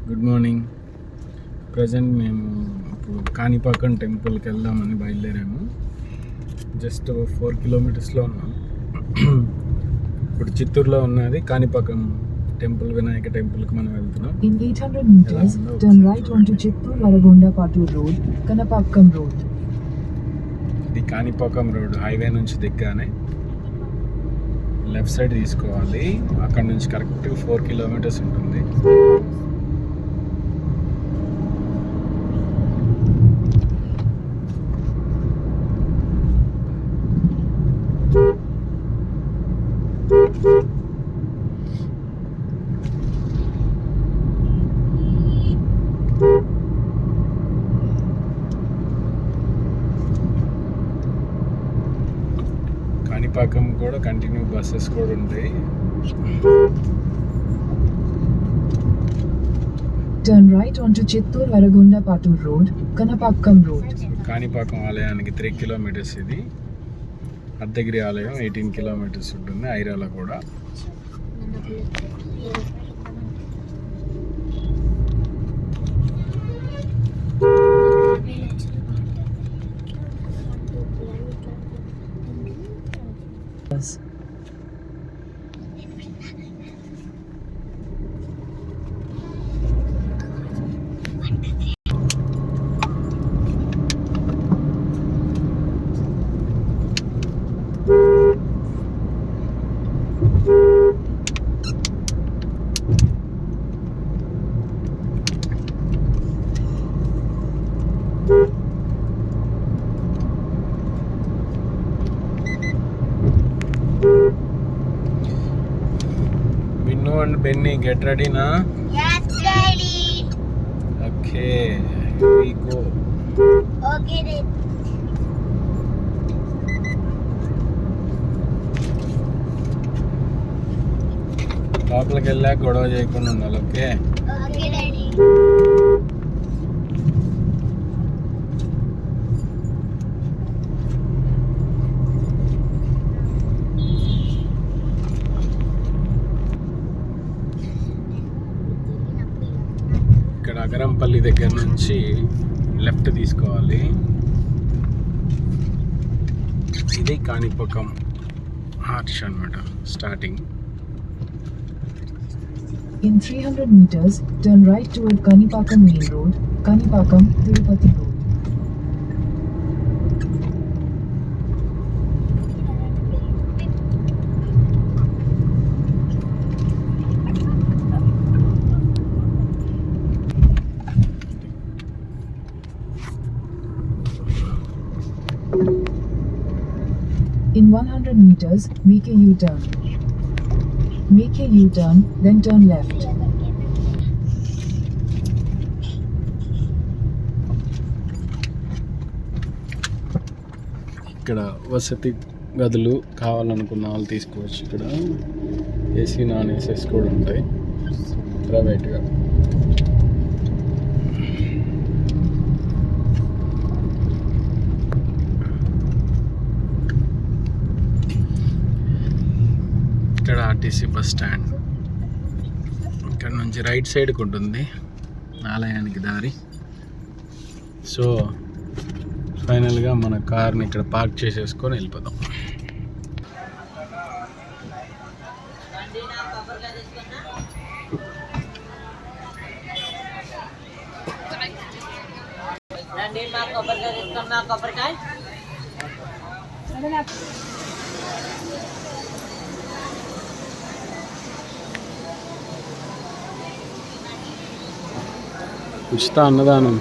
Good morning. Present మేము ఇప్పుడు కాణిపాకం టెంపుల్కి వెళ్దామని బయలుదేరాము. జస్ట్ 4 కిలోమీటర్స్లో ఉన్నాం. ఇప్పుడు చిత్తూరులో ఉన్నది కాణిపాకం టెంపుల్, వినాయక టెంపుల్కి మనం వెళ్తున్నాం. In 800 meters, turn right onto Chittoor Varagunda Pattur Road, Kanapakkam Road. ఇది కాణిపాకం రోడ్ హైవే నుంచి దిగ్గానే లెఫ్ట్ సైడ్ తీసుకోవాలి. అక్కడ నుంచి కరెక్ట్గా 4 కిలోమీటర్స్ ఉంటుంది. కాణిపాకం కూడా కంటిన్యూ బస్సెస్ కూడా ఉంటాయి. Turn right onto Chittoor Varagunda Pattur Road, Kanapakkam Road. Kanipakam ఆలయానికి 3 కిలోమీటర్స్ ఇది. అర్ధగిరి ఆలయం 18 కిలోమీటర్స్ ఉంటుంది. ఐరాల కూడా Minnu and Benny, get ready na? Yes, Daddy. Okay, here we go. Okay, Daddy. లోపలికి వెళ్ళాక గొడవ చేయకుండా ఉండాలి. Okay, Okay, Daddy. ఇక్కడ అగరంపల్లి దగ్గర నుంచి లెఫ్ట్ తీసుకోవాలి. ఇది కాణిపాకం ఆర్చ్ అన్నమాట starting. In 300 meters, turn right toward Kanipakkam Main Road, Kanipakkam, Tirupati Road. In 100 meters, make a U-turn. Make a U-turn, then turn left. ఇక్కడ వసతి గదులు కావాలనుకున్న వాళ్ళు తీసుకోవచ్చు. ఇక్కడ ఏసీ, నాన్ ఏసీస్ కూడా ఉంటాయి ప్రైవేట్గా. ఇక్కడ ఆర్టీసీ బస్ స్టాండ్. ఇక్కడ నుంచి రైట్ సైడ్కి ఉంటుంది ఆలయానికి దారి. సో ఫైనల్గా మన కార్ని ఇక్కడ పార్క్ చేసేసుకొని వెళ్ళిపోదాం. ఉచిత అన్నదానం.